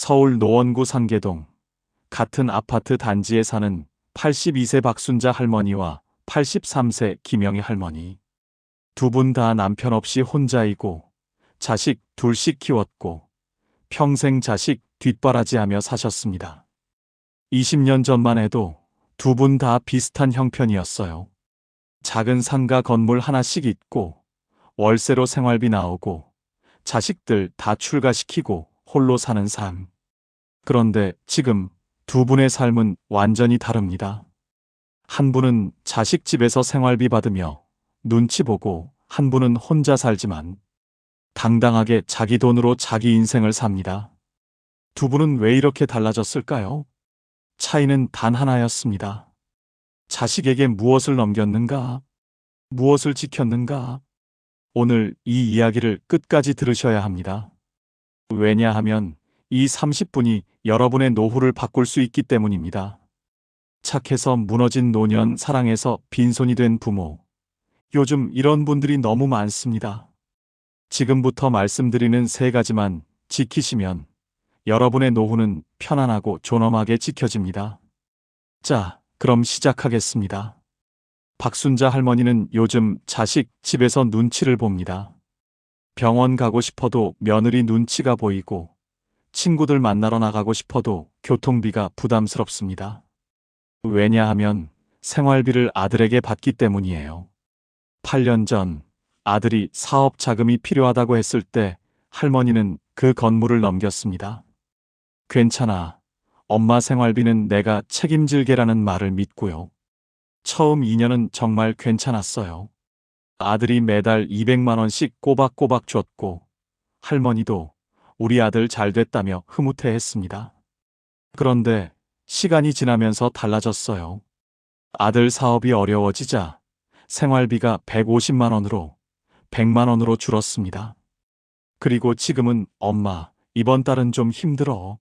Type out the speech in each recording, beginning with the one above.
서울 노원구 상계동 같은 아파트 단지에 사는 82세 박순자 할머니와 83세 김영희 할머니. 두 분 다 남편 없이 혼자이고 자식 둘씩 키웠고 평생 자식 뒷바라지하며 사셨습니다. 20년 전만 해도 두 분 다 비슷한 형편이었어요. 작은 상가 건물 하나씩 있고 월세로 생활비 나오고 자식들 다 출가시키고 홀로 사는 삶. 그런데 지금 두 분의 삶은 완전히 다릅니다. 한 분은 자식 집에서 생활비 받으며 눈치 보고 한 분은 혼자 살지만 당당하게 자기 돈으로 자기 인생을 삽니다. 두 분은 왜 이렇게 달라졌을까요? 차이는 단 하나였습니다. 자식에게 무엇을 넘겼는가? 무엇을 지켰는가? 오늘 이 이야기를 끝까지 들으셔야 합니다. 왜냐하면 이 30분이 여러분의 노후를 바꿀 수 있기 때문입니다. 착해서 무너진 노년, 사랑해서 빈손이 된 부모. 요즘 이런 분들이 너무 많습니다. 지금부터 말씀드리는 세 가지만 지키시면 여러분의 노후는 편안하고 존엄하게 지켜집니다. 자, 그럼 시작하겠습니다. 박순자 할머니는 요즘 자식 집에서 눈치를 봅니다. 병원 가고 싶어도 며느리 눈치가 보이고 친구들 만나러 나가고 싶어도 교통비가 부담스럽습니다. 왜냐하면 생활비를 아들에게 받기 때문이에요. 8년 전 아들이 사업 자금이 필요하다고 했을 때 할머니는 그 건물을 넘겼습니다. 괜찮아. 엄마 생활비는 내가 책임질게라는 말을 믿고요. 처음 2년은 정말 괜찮았어요. 아들이 매달 200만 원씩 꼬박꼬박 줬고 할머니도 우리 아들 잘 됐다며 흐뭇해했습니다. 그런데 시간이 지나면서 달라졌어요. 아들 사업이 어려워지자 생활비가 150만 원으로 100만 원으로 줄었습니다. 그리고 지금은 엄마, 이번 달은 좀 힘들어.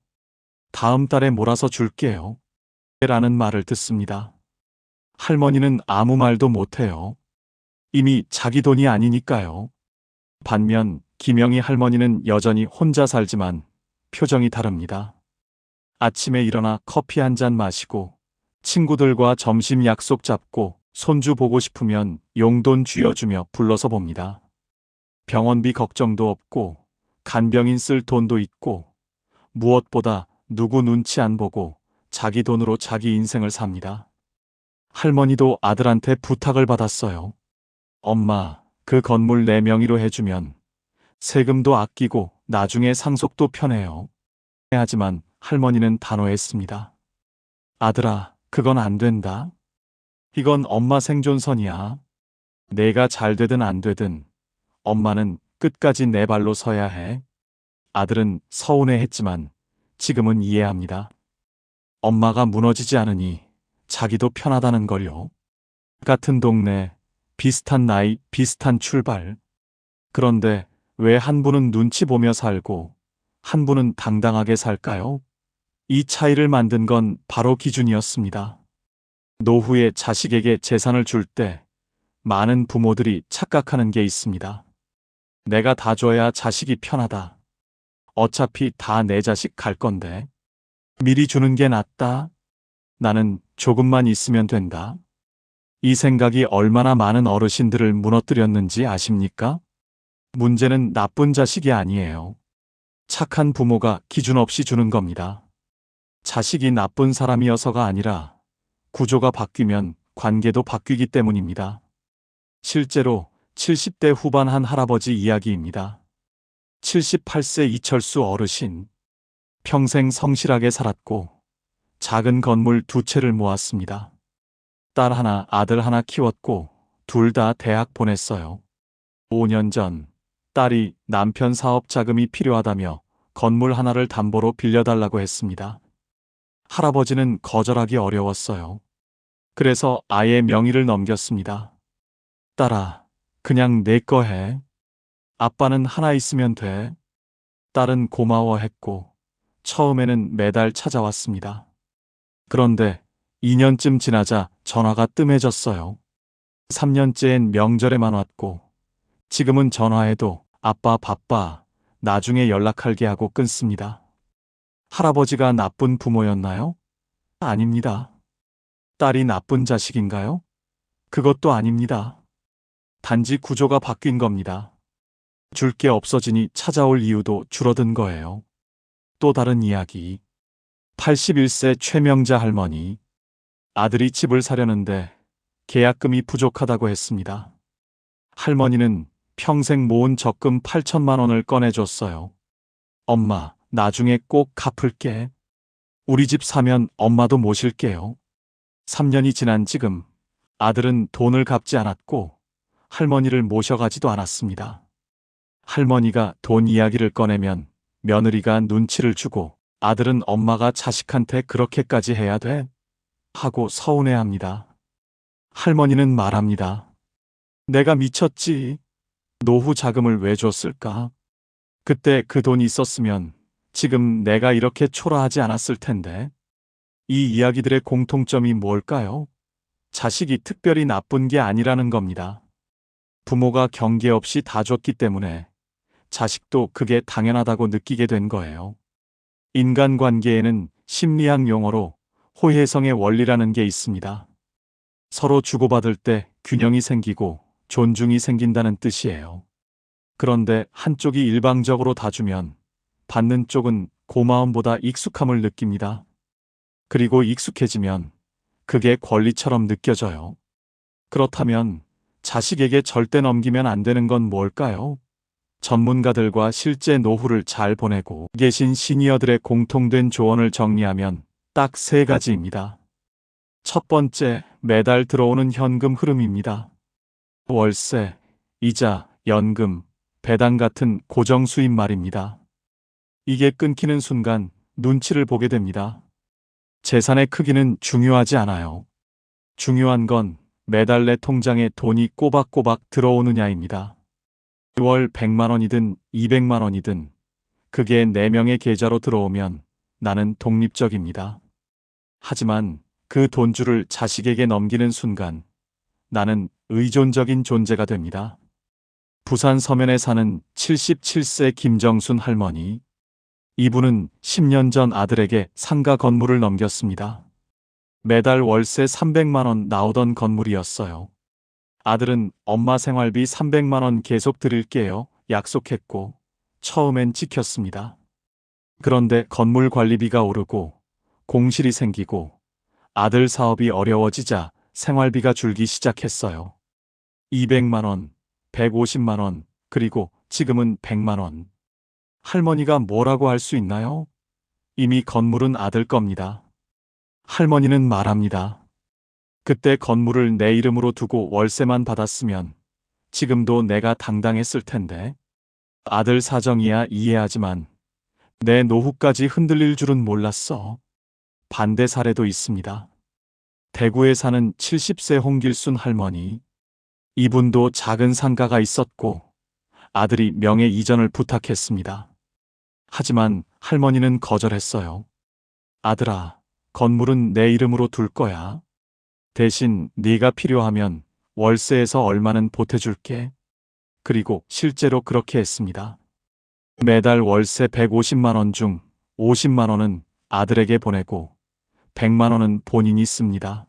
다음 달에 몰아서 줄게요. 라는 말을 듣습니다. 할머니는 아무 말도 못해요. 이미 자기 돈이 아니니까요. 반면 김영희 할머니는 여전히 혼자 살지만 표정이 다릅니다. 아침에 일어나 커피 한 잔 마시고 친구들과 점심 약속 잡고 손주 보고 싶으면 용돈 쥐어주며 불러서 봅니다. 병원비 걱정도 없고 간병인 쓸 돈도 있고 무엇보다 누구 눈치 안 보고 자기 돈으로 자기 인생을 삽니다. 할머니도 아들한테 부탁을 받았어요. 엄마, 그 건물 내 명의로 해주면 세금도 아끼고 나중에 상속도 편해요. 하지만 할머니는 단호했습니다. 아들아, 그건 안 된다. 이건 엄마 생존선이야. 내가 잘 되든 안 되든 엄마는 끝까지 내 발로 서야 해. 아들은 서운해했지만 지금은 이해합니다. 엄마가 무너지지 않으니 자기도 편하다는 걸요. 같은 동네, 비슷한 나이, 비슷한 출발. 그런데 왜 한 분은 눈치 보며 살고 한 분은 당당하게 살까요? 이 차이를 만든 건 바로 기준이었습니다. 노후에 자식에게 재산을 줄 때 많은 부모들이 착각하는 게 있습니다. 내가 다 줘야 자식이 편하다. 어차피 다 내 자식 갈 건데. 미리 주는 게 낫다. 나는 조금만 있으면 된다. 이 생각이 얼마나 많은 어르신들을 무너뜨렸는지 아십니까? 문제는 나쁜 자식이 아니에요. 착한 부모가 기준 없이 주는 겁니다. 자식이 나쁜 사람이어서가 아니라 구조가 바뀌면 관계도 바뀌기 때문입니다. 실제로 70대 후반 한 할아버지 이야기입니다. 78세 이철수 어르신. 평생 성실하게 살았고 작은 건물 2채를 모았습니다. 딸 하나, 아들 하나 키웠고 둘 다 대학 보냈어요. 5년 전 딸이 남편 사업 자금이 필요하다며 건물 하나를 담보로 빌려달라고 했습니다. 할아버지는 거절하기 어려웠어요. 그래서 아예 명의를 넘겼습니다. 딸아, 그냥 내 거 해. 아빠는 하나 있으면 돼. 딸은 고마워했고 처음에는 매달 찾아왔습니다. 그런데 2년쯤 지나자 전화가 뜸해졌어요. 3년째엔 명절에만 왔고 지금은 전화해도 아빠 바빠, 나중에 연락할게 하고 끊습니다. 할아버지가 나쁜 부모였나요? 아닙니다. 딸이 나쁜 자식인가요? 그것도 아닙니다. 단지 구조가 바뀐 겁니다. 줄 게 없어지니 찾아올 이유도 줄어든 거예요. 또 다른 이야기. 81세 최명자 할머니. 아들이 집을 사려는데 계약금이 부족하다고 했습니다. 할머니는 평생 모은 적금 8천만 원을 꺼내줬어요. 엄마, 나중에 꼭 갚을게. 우리 집 사면 엄마도 모실게요. 3년이 지난 지금 아들은 돈을 갚지 않았고 할머니를 모셔가지도 않았습니다. 할머니가 돈 이야기를 꺼내면 며느리가 눈치를 주고 아들은 엄마가 자식한테 그렇게까지 해야 돼? 하고 서운해합니다. 할머니는 말합니다. 내가 미쳤지. 노후 자금을 왜 줬을까? 그때 그 돈이 있었으면 지금 내가 이렇게 초라하지 않았을 텐데. 이 이야기들의 공통점이 뭘까요? 자식이 특별히 나쁜 게 아니라는 겁니다. 부모가 경계 없이 다 줬기 때문에 자식도 그게 당연하다고 느끼게 된 거예요. 인간관계에는 심리학 용어로 호혜성의 원리라는 게 있습니다. 서로 주고받을 때 균형이 생기고 존중이 생긴다는 뜻이에요. 그런데 한쪽이 일방적으로 다 주면 받는 쪽은 고마움보다 익숙함을 느낍니다. 그리고 익숙해지면 그게 권리처럼 느껴져요. 그렇다면 자식에게 절대 넘기면 안 되는 건 뭘까요? 전문가들과 실제 노후를 잘 보내고 계신 시니어들의 공통된 조언을 정리하면 딱 3가지입니다. 첫 번째, 매달 들어오는 현금 흐름입니다. 월세, 이자, 연금, 배당 같은 고정 수입 말입니다. 이게 끊기는 순간 눈치를 보게 됩니다. 재산의 크기는 중요하지 않아요. 중요한 건 매달 내 통장에 돈이 꼬박꼬박 들어오느냐입니다. 월 100만 원이든 200만 원이든 그게 4명의 계좌로 들어오면 나는 독립적입니다. 하지만 그 돈줄을 자식에게 넘기는 순간 나는 의존적인 존재가 됩니다. 부산 서면에 사는 77세 김정순 할머니. 이분은 10년 전 아들에게 상가 건물을 넘겼습니다. 매달 월세 300만 원 나오던 건물이었어요. 아들은 엄마 생활비 300만 원 계속 드릴게요 약속했고 처음엔 지켰습니다. 그런데 건물 관리비가 오르고 공실이 생기고 아들 사업이 어려워지자 생활비가 줄기 시작했어요. 200만 원, 150만 원, 그리고 지금은 100만 원. 할머니가 뭐라고 할 수 있나요? 이미 건물은 아들 겁니다. 할머니는 말합니다. 그때 건물을 내 이름으로 두고 월세만 받았으면 지금도 내가 당당했을 텐데. 아들 사정이야 이해하지만 내 노후까지 흔들릴 줄은 몰랐어. 반대 사례도 있습니다. 대구에 사는 70세 홍길순 할머니. 이분도 작은 상가가 있었고 아들이 명예 이전을 부탁했습니다. 하지만 할머니는 거절했어요. 아들아, 건물은 내 이름으로 둘 거야. 대신 네가 필요하면 월세에서 얼마는 보태줄게. 그리고 실제로 그렇게 했습니다. 매달 월세 150만 원 중 50만 원은 아들에게 보내고 100만 원은 본인이 씁니다.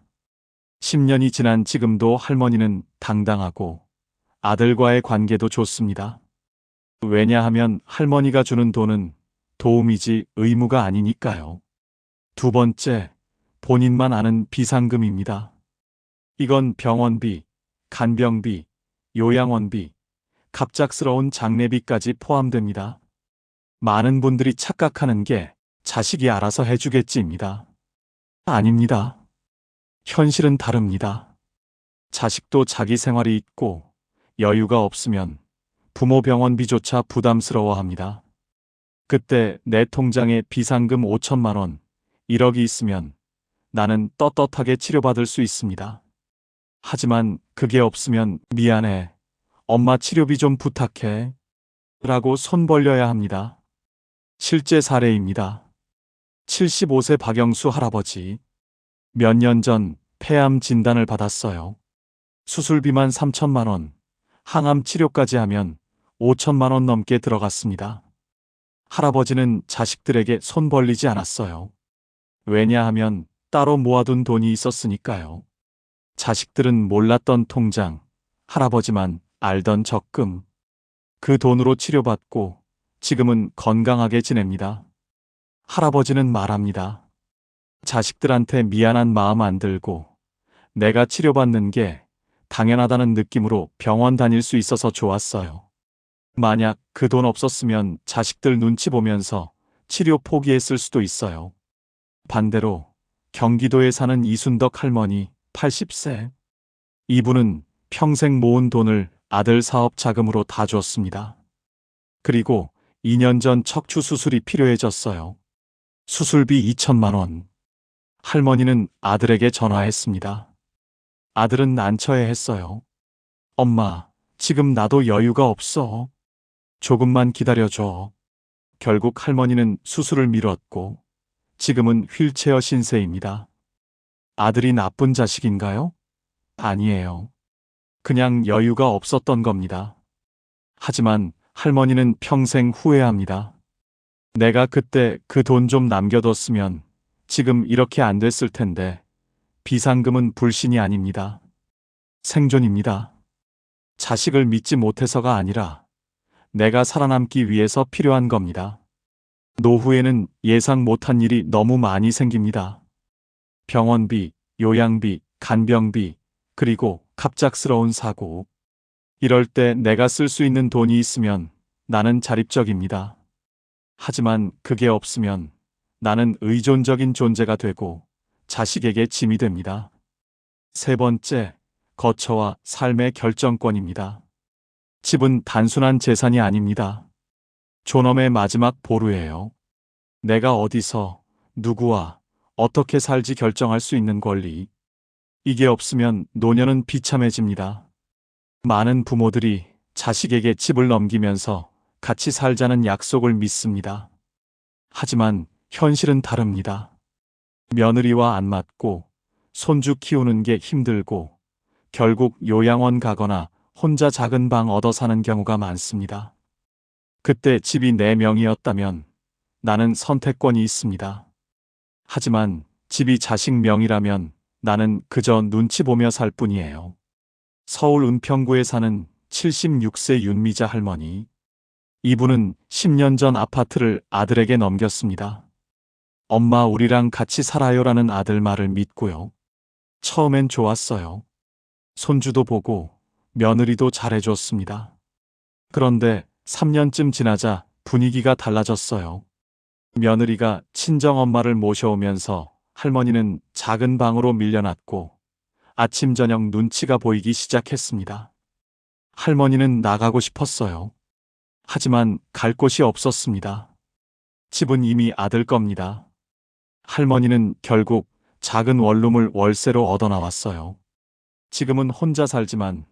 10년이 지난 지금도 할머니는 당당하고 아들과의 관계도 좋습니다. 왜냐하면 할머니가 주는 돈은 도움이지 의무가 아니니까요. 두 번째, 본인만 아는 비상금입니다. 이건 병원비, 간병비, 요양원비, 갑작스러운 장례비까지 포함됩니다. 많은 분들이 착각하는 게 자식이 알아서 해주겠지입니다. 아닙니다. 현실은 다릅니다. 자식도 자기 생활이 있고 여유가 없으면 부모 병원비조차 부담스러워합니다. 그때 내 통장에 비상금 5천만 원, 1억이 있으면 나는 떳떳하게 치료받을 수 있습니다. 하지만 그게 없으면 미안해. 엄마 치료비 좀 부탁해. 라고 손 벌려야 합니다. 실제 사례입니다. 75세 박영수 할아버지. 몇 년 전 폐암 진단을 받았어요. 수술비만 3천만 원, 항암 치료까지 하면 5천만 원 넘게 들어갔습니다. 할아버지는 자식들에게 손 벌리지 않았어요. 왜냐하면 따로 모아둔 돈이 있었으니까요. 자식들은 몰랐던 통장, 할아버지만 알던 적금. 그 돈으로 치료받고 지금은 건강하게 지냅니다. 할아버지는 말합니다. 자식들한테 미안한 마음 안 들고 내가 치료받는 게 당연하다는 느낌으로 병원 다닐 수 있어서 좋았어요. 만약 그 돈 없었으면 자식들 눈치 보면서 치료 포기했을 수도 있어요. 반대로 경기도에 사는 이순덕 할머니 80세. 이분은 평생 모은 돈을 아들 사업 자금으로 다 줬습니다. 그리고 2년 전 척추 수술이 필요해졌어요. 수술비 2천만 원. 할머니는 아들에게 전화했습니다. 아들은 난처해했어요. 엄마, 지금 나도 여유가 없어. 조금만 기다려줘. 결국 할머니는 수술을 미뤘고 지금은 휠체어 신세입니다. 아들이 나쁜 자식인가요? 아니에요. 그냥 여유가 없었던 겁니다. 하지만 할머니는 평생 후회합니다. 내가 그때 그 돈 좀 남겨뒀으면 지금 이렇게 안 됐을 텐데. 비상금은 불신이 아닙니다. 생존입니다. 자식을 믿지 못해서가 아니라 내가 살아남기 위해서 필요한 겁니다. 노후에는 예상 못한 일이 너무 많이 생깁니다. 병원비, 요양비, 간병비, 그리고 갑작스러운 사고. 이럴 때 내가 쓸 수 있는 돈이 있으면 나는 자립적입니다. 하지만 그게 없으면 나는 의존적인 존재가 되고 자식에게 짐이 됩니다. 세 번째, 거처와 삶의 결정권입니다. 집은 단순한 재산이 아닙니다. 존엄의 마지막 보루예요. 내가 어디서, 누구와, 어떻게 살지 결정할 수 있는 권리. 이게 없으면 노년은 비참해집니다. 많은 부모들이 자식에게 집을 넘기면서 같이 살자는 약속을 믿습니다. 하지만 현실은 다릅니다. 며느리와 안 맞고 손주 키우는 게 힘들고 결국 요양원 가거나 혼자 작은 방 얻어 사는 경우가 많습니다. 그때 집이 내 명의였다면 나는 선택권이 있습니다. 하지만 집이 자식 명의라면 나는 그저 눈치 보며 살 뿐이에요. 서울 은평구에 사는 76세 윤미자 할머니. 이분은 10년 전 아파트를 아들에게 넘겼습니다. 엄마 우리랑 같이 살아요라는 아들 말을 믿고요. 처음엔 좋았어요. 손주도 보고 며느리도 잘해줬습니다. 그런데 3년쯤 지나자 분위기가 달라졌어요. 며느리가 친정엄마를 모셔오면서 할머니는 작은 방으로 밀려났고 아침 저녁 눈치가 보이기 시작했습니다. 할머니는 나가고 싶었어요. 하지만 갈 곳이 없었습니다. 집은 이미 아들 겁니다. 할머니는 결국 작은 원룸을 월세로 얻어 나왔어요. 지금은 혼자 살지만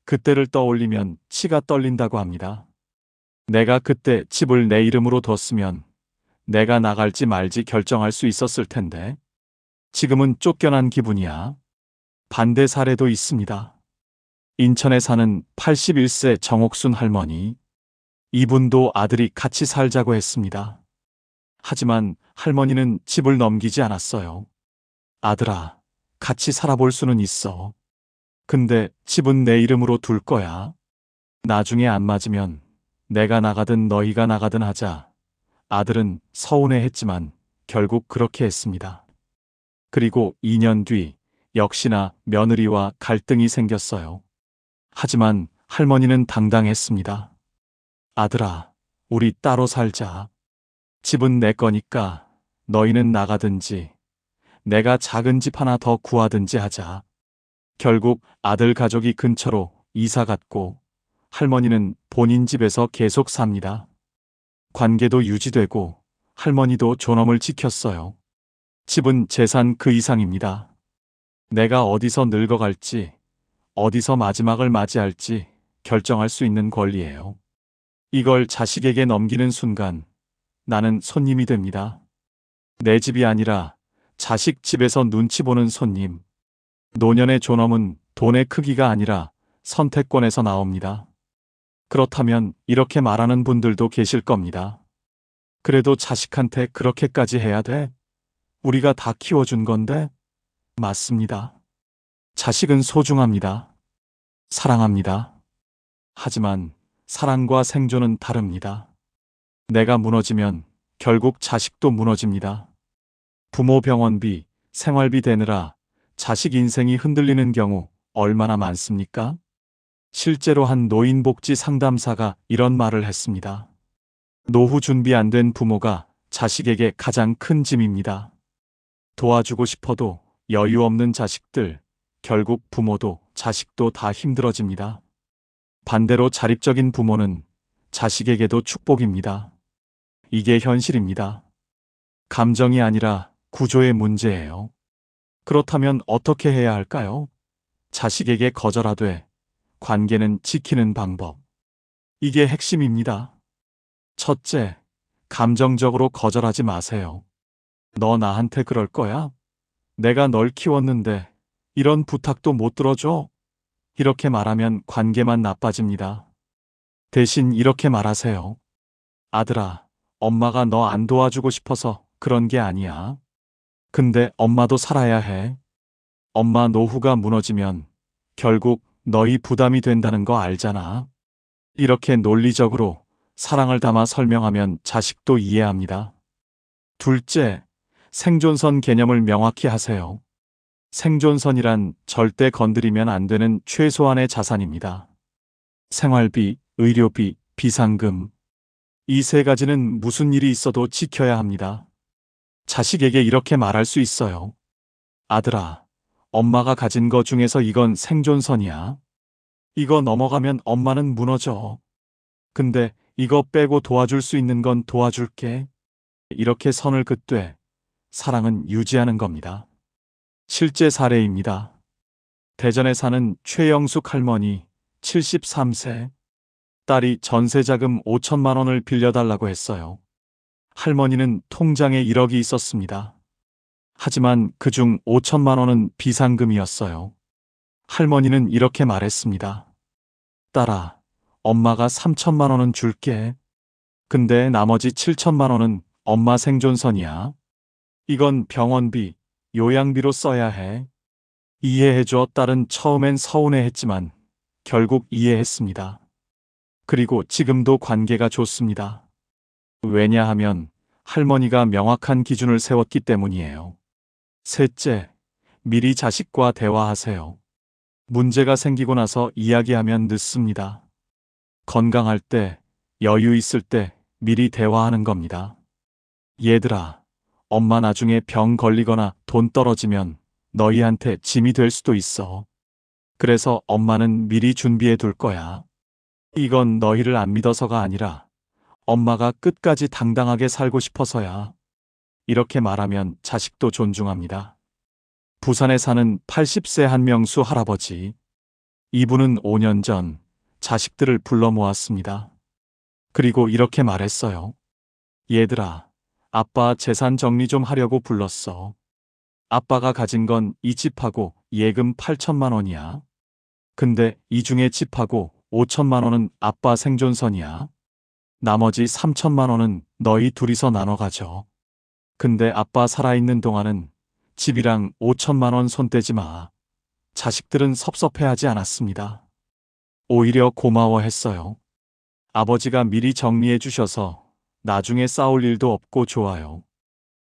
그때를 떠올리면 치가 떨린다고 합니다. 내가 그때 집을 내 이름으로 뒀으면 내가 나갈지 말지 결정할 수 있었을 텐데 지금은 쫓겨난 기분이야. 반대 사례도 있습니다. 인천에 사는 81세 정옥순 할머니. 이분도 아들이 같이 살자고 했습니다. 하지만 할머니는 집을 넘기지 않았어요. 아들아, 같이 살아볼 수는 있어. 근데 집은 내 이름으로 둘 거야. 나중에 안 맞으면 내가 나가든 너희가 나가든 하자. 아들은 서운해했지만 결국 그렇게 했습니다. 그리고 2년 뒤 역시나 며느리와 갈등이 생겼어요. 하지만 할머니는 당당했습니다. 아들아, 우리 따로 살자. 집은 내 거니까 너희는 나가든지 내가 작은 집 하나 더 구하든지 하자. 결국 아들 가족이 근처로 이사 갔고 할머니는 본인 집에서 계속 삽니다. 관계도 유지되고 할머니도 존엄을 지켰어요. 집은 재산 그 이상입니다. 내가 어디서 늙어갈지, 어디서 마지막을 맞이할지 결정할 수 있는 권리예요. 이걸 자식에게 넘기는 순간 나는 손님이 됩니다. 내 집이 아니라 자식 집에서 눈치 보는 손님. 노년의 존엄은 돈의 크기가 아니라 선택권에서 나옵니다. 그렇다면 이렇게 말하는 분들도 계실 겁니다. 그래도 자식한테 그렇게까지 해야 돼? 우리가 다 키워준 건데? 맞습니다. 자식은 소중합니다. 사랑합니다. 하지만 사랑과 생존은 다릅니다. 내가 무너지면 결국 자식도 무너집니다. 부모 병원비, 생활비 대느라 자식 인생이 흔들리는 경우 얼마나 많습니까? 실제로 한 노인복지 상담사가 이런 말을 했습니다. 노후 준비 안 된 부모가 자식에게 가장 큰 짐입니다. 도와주고 싶어도 여유 없는 자식들, 결국 부모도 자식도 다 힘들어집니다. 반대로 자립적인 부모는 자식에게도 축복입니다. 이게 현실입니다. 감정이 아니라 구조의 문제예요. 그렇다면 어떻게 해야 할까요? 자식에게 거절하되 관계는 지키는 방법. 이게 핵심입니다. 첫째, 감정적으로 거절하지 마세요. 너 나한테 그럴 거야? 내가 널 키웠는데 이런 부탁도 못 들어줘? 이렇게 말하면 관계만 나빠집니다. 대신 이렇게 말하세요. 아들아, 엄마가 너 안 도와주고 싶어서 그런 게 아니야. 근데 엄마도 살아야 해. 엄마 노후가 무너지면 결국 너희 부담이 된다는 거 알잖아. 이렇게 논리적으로 사랑을 담아 설명하면 자식도 이해합니다. 둘째, 생존선 개념을 명확히 하세요. 생존선이란 절대 건드리면 안 되는 최소한의 자산입니다. 생활비, 의료비, 비상금. 이 세 가지는 무슨 일이 있어도 지켜야 합니다. 자식에게 이렇게 말할 수 있어요. 아들아, 엄마가 가진 거 중에서 이건 생존선이야. 이거 넘어가면 엄마는 무너져. 근데 이거 빼고 도와줄 수 있는 건 도와줄게. 이렇게 선을 긋되 사랑은 유지하는 겁니다. 실제 사례입니다. 대전에 사는 최영숙 할머니 73세. 딸이 전세자금 5천만 원을 빌려달라고 했어요. 할머니는 통장에 1억이 있었습니다. 하지만 그중 5천만 원은 비상금이었어요. 할머니는 이렇게 말했습니다. 딸아, 엄마가 3천만 원은 줄게. 근데 나머지 7천만 원은 엄마 생존선이야. 이건 병원비, 요양비로 써야 해. 이해해줘. 딸은 처음엔 서운해했지만 결국 이해했습니다. 그리고 지금도 관계가 좋습니다. 왜냐하면 할머니가 명확한 기준을 세웠기 때문이에요. 셋째, 미리 자식과 대화하세요. 문제가 생기고 나서 이야기하면 늦습니다. 건강할 때, 여유 있을 때 미리 대화하는 겁니다. 얘들아, 엄마 나중에 병 걸리거나 돈 떨어지면 너희한테 짐이 될 수도 있어. 그래서 엄마는 미리 준비해 둘 거야. 이건 너희를 안 믿어서가 아니라 엄마가 끝까지 당당하게 살고 싶어서야. 이렇게 말하면 자식도 존중합니다. 부산에 사는 80세 한명수 할아버지. 이분은 5년 전 자식들을 불러 모았습니다. 그리고 이렇게 말했어요. 얘들아, 아빠 재산 정리 좀 하려고 불렀어. 아빠가 가진 건 이 집하고 예금 8천만 원이야. 근데 이 중에 집하고 5천만 원은 아빠 생존선이야. 나머지 3천만 원은 너희 둘이서 나눠 가져. 근데 아빠 살아있는 동안은 집이랑 5천만 원 손 떼지 마. 자식들은 섭섭해하지 않았습니다. 오히려 고마워했어요. 아버지가 미리 정리해 주셔서 나중에 싸울 일도 없고 좋아요.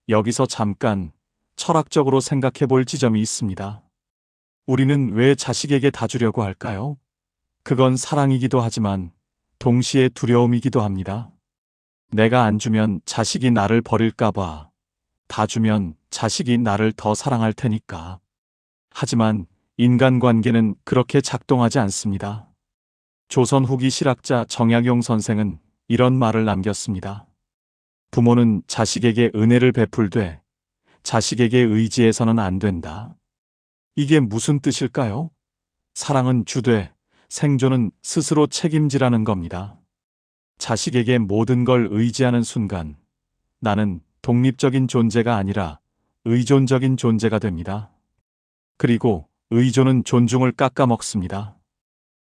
여기서 잠깐 철학적으로 생각해 볼 지점이 있습니다. 우리는 왜 자식에게 다 주려고 할까요? 그건 사랑이기도 하지만 동시에 두려움이기도 합니다. 내가 안 주면 자식이 나를 버릴까봐. 다 주면 자식이 나를 더 사랑할 테니까. 하지만 인간관계는 그렇게 작동하지 않습니다. 조선 후기 실학자 정약용 선생은 이런 말을 남겼습니다. 부모는 자식에게 은혜를 베풀되 자식에게 의지해서는 안 된다. 이게 무슨 뜻일까요? 사랑은 주되 생존은 스스로 책임지라는 겁니다. 자식에게 모든 걸 의지하는 순간 나는 독립적인 존재가 아니라 의존적인 존재가 됩니다. 그리고 의존은 존중을 깎아먹습니다.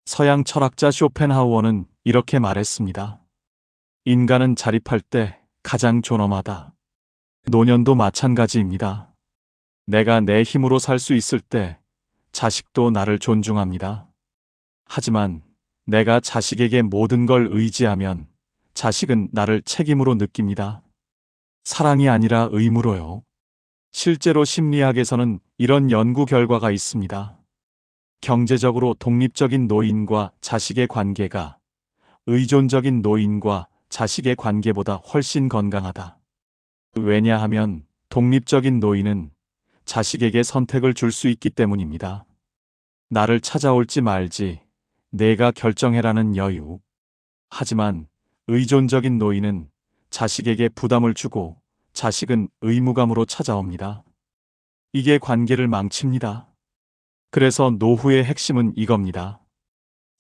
서양 철학자 쇼펜하우어는 이렇게 말했습니다. 인간은 자립할 때 가장 존엄하다. 노년도 마찬가지입니다. 내가 내 힘으로 살 수 있을 때 자식도 나를 존중합니다. 하지만 내가 자식에게 모든 걸 의지하면 자식은 나를 책임으로 느낍니다. 사랑이 아니라 의무로요. 실제로 심리학에서는 이런 연구 결과가 있습니다. 경제적으로 독립적인 노인과 자식의 관계가 의존적인 노인과 자식의 관계보다 훨씬 건강하다. 왜냐하면 독립적인 노인은 자식에게 선택을 줄 수 있기 때문입니다. 나를 찾아올지 말지 내가 결정해라는 여유. 하지만 의존적인 노인은 자식에게 부담을 주고 자식은 의무감으로 찾아옵니다. 이게 관계를 망칩니다. 그래서 노후의 핵심은 이겁니다.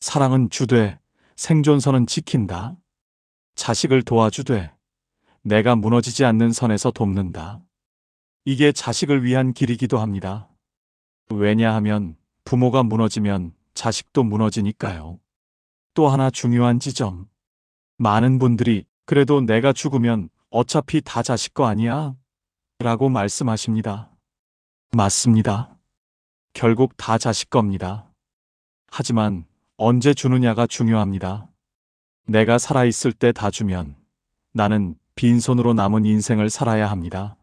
사랑은 주되 생존선은 지킨다. 자식을 도와주되 내가 무너지지 않는 선에서 돕는다. 이게 자식을 위한 길이기도 합니다. 왜냐하면 부모가 무너지면 자식도 무너지니까요. 또 하나 중요한 지점. 많은 분들이 그래도 내가 죽으면 어차피 다 자식 거 아니야? 라고 말씀하십니다. 맞습니다. 결국 다 자식 겁니다. 하지만 언제 주느냐가 중요합니다. 내가 살아있을 때 다 주면 나는 빈손으로 남은 인생을 살아야 합니다.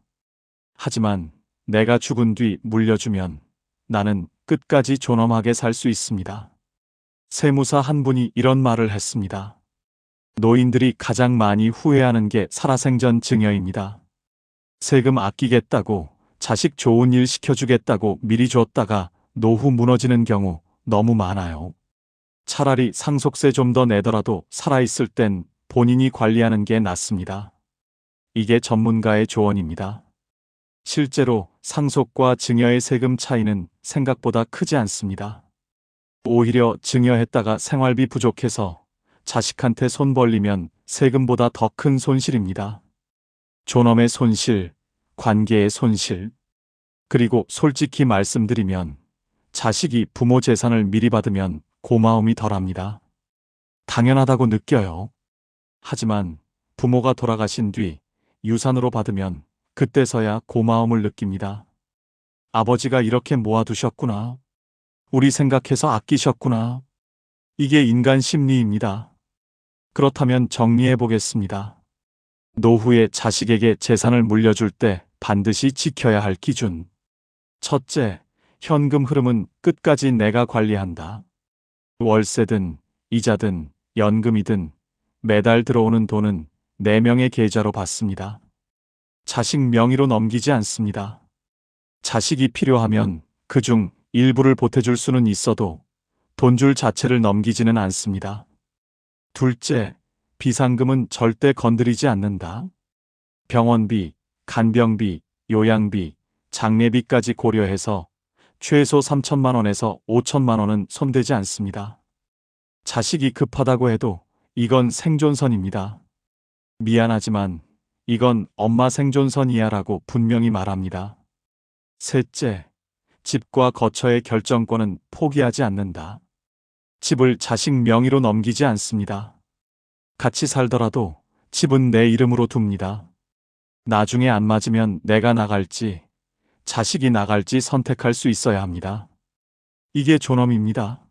하지만 내가 죽은 뒤 물려주면 나는 끝까지 존엄하게 살 수 있습니다. 세무사 한 분이 이런 말을 했습니다. 노인들이 가장 많이 후회하는 게 살아생전 증여입니다. 세금 아끼겠다고 자식 좋은 일 시켜주겠다고 미리 줬다가 노후 무너지는 경우 너무 많아요. 차라리 상속세 좀 더 내더라도 살아있을 땐 본인이 관리하는 게 낫습니다. 이게 전문가의 조언입니다. 실제로 상속과 증여의 세금 차이는 생각보다 크지 않습니다. 오히려 증여했다가 생활비 부족해서 자식한테 손 벌리면 세금보다 더 큰 손실입니다. 존엄의 손실, 관계의 손실. 그리고 솔직히 말씀드리면 자식이 부모 재산을 미리 받으면 고마움이 덜합니다. 당연하다고 느껴요. 하지만 부모가 돌아가신 뒤 유산으로 받으면 그때서야 고마움을 느낍니다. 아버지가 이렇게 모아두셨구나. 우리 생각해서 아끼셨구나. 이게 인간 심리입니다. 그렇다면 정리해 보겠습니다. 노후에 자식에게 재산을 물려줄 때 반드시 지켜야 할 기준. 첫째, 현금 흐름은 끝까지 내가 관리한다. 월세든 이자든 연금이든 매달 들어오는 돈은 내 명의 계좌로 받습니다. 자식 명의로 넘기지 않습니다. 자식이 필요하면 그중 일부를 보태줄 수는 있어도 돈줄 자체를 넘기지는 않습니다. 둘째, 비상금은 절대 건드리지 않는다. 병원비, 간병비, 요양비, 장례비까지 고려해서 최소 3천만 원에서 5천만 원은 손대지 않습니다. 자식이 급하다고 해도 이건 생존선입니다. 미안하지만 이건 엄마 생존선이야 라고 분명히 말합니다. 셋째, 집과 거처의 결정권은 포기하지 않는다. 집을 자식 명의로 넘기지 않습니다. 같이 살더라도 집은 내 이름으로 둡니다. 나중에 안 맞으면 내가 나갈지, 자식이 나갈지 선택할 수 있어야 합니다. 이게 존엄입니다.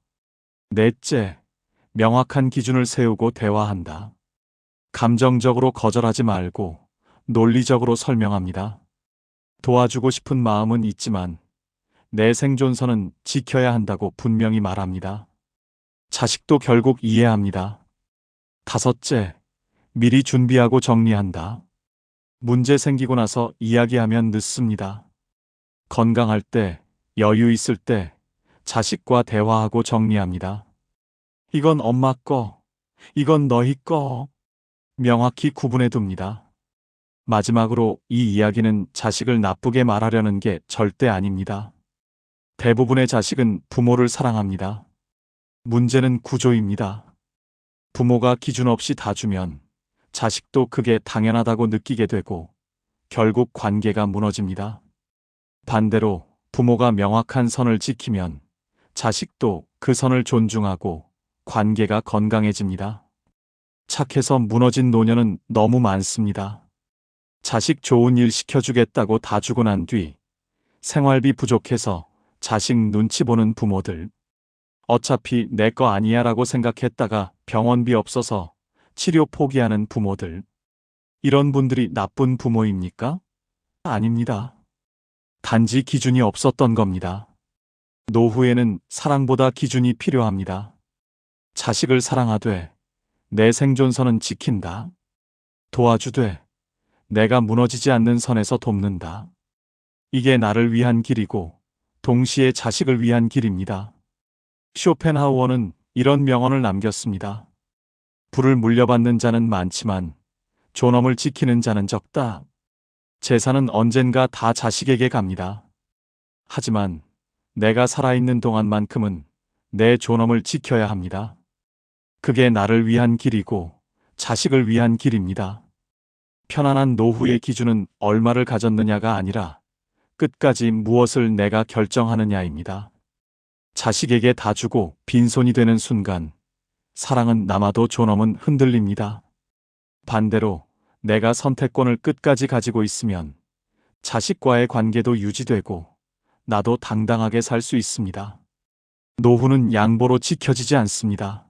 넷째, 명확한 기준을 세우고 대화한다. 감정적으로 거절하지 말고 논리적으로 설명합니다. 도와주고 싶은 마음은 있지만 내 생존선은 지켜야 한다고 분명히 말합니다. 자식도 결국 이해합니다. 다섯째, 미리 준비하고 정리한다. 문제 생기고 나서 이야기하면 늦습니다. 건강할 때, 여유 있을 때 자식과 대화하고 정리합니다. 이건 엄마 거, 이건 너희 거. 명확히 구분해 둡니다. 마지막으로 이 이야기는 자식을 나쁘게 말하려는 게 절대 아닙니다. 대부분의 자식은 부모를 사랑합니다. 문제는 구조입니다. 부모가 기준 없이 다 주면 자식도 그게 당연하다고 느끼게 되고 결국 관계가 무너집니다. 반대로 부모가 명확한 선을 지키면 자식도 그 선을 존중하고 관계가 건강해집니다. 착해서 무너진 노년은 너무 많습니다. 자식 좋은 일 시켜주겠다고 다 주고 난 뒤 생활비 부족해서 자식 눈치 보는 부모들. 어차피 내 거 아니야 라고 생각했다가 병원비 없어서 치료 포기하는 부모들. 이런 분들이 나쁜 부모입니까? 아닙니다. 단지 기준이 없었던 겁니다. 노후에는 사랑보다 기준이 필요합니다. 자식을 사랑하되 내 생존선은 지킨다. 도와주되 내가 무너지지 않는 선에서 돕는다. 이게 나를 위한 길이고 동시에 자식을 위한 길입니다. 쇼펜하우어는 이런 명언을 남겼습니다. 부를 물려받는 자는 많지만 존엄을 지키는 자는 적다. 재산은 언젠가 다 자식에게 갑니다. 하지만 내가 살아있는 동안만큼은 내 존엄을 지켜야 합니다. 그게 나를 위한 길이고 자식을 위한 길입니다. 편안한 노후의 기준은 얼마를 가졌느냐가 아니라 끝까지 무엇을 내가 결정하느냐입니다. 자식에게 다 주고 빈손이 되는 순간 사랑은 남아도 존엄은 흔들립니다. 반대로 내가 선택권을 끝까지 가지고 있으면 자식과의 관계도 유지되고 나도 당당하게 살 수 있습니다. 노후는 양보로 지켜지지 않습니다.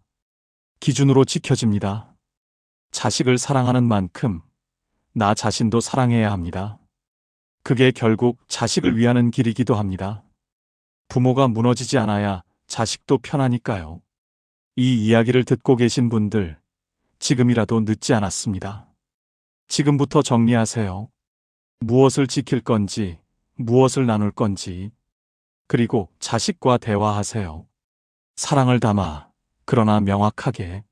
기준으로 지켜집니다. 자식을 사랑하는 만큼 나 자신도 사랑해야 합니다. 그게 결국 자식을 위하는 길이기도 합니다. 부모가 무너지지 않아야 자식도 편하니까요. 이 이야기를 듣고 계신 분들, 지금이라도 늦지 않았습니다. 지금부터 정리하세요. 무엇을 지킬 건지, 무엇을 나눌 건지, 그리고 자식과 대화하세요. 사랑을 담아, 그러나 명확하게.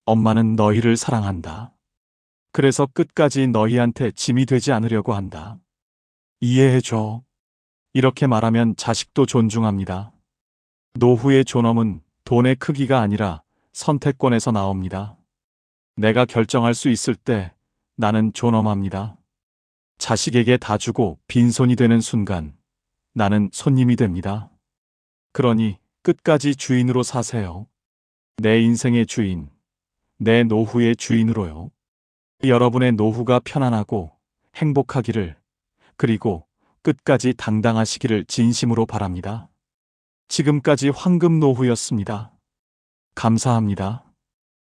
엄마는 너희를 사랑한다. 그래서 끝까지 너희한테 짐이 되지 않으려고 한다. 이해해줘. 이렇게 말하면 자식도 존중합니다. 노후의 존엄은 돈의 크기가 아니라 선택권에서 나옵니다. 내가 결정할 수 있을 때 나는 존엄합니다. 자식에게 다 주고 빈손이 되는 순간 나는 손님이 됩니다. 그러니 끝까지 주인으로 사세요. 내 인생의 주인, 내 노후의 주인으로요. 여러분의 노후가 편안하고 행복하기를, 그리고 끝까지 당당하시기를 진심으로 바랍니다. 지금까지 황금 노후였습니다. 감사합니다.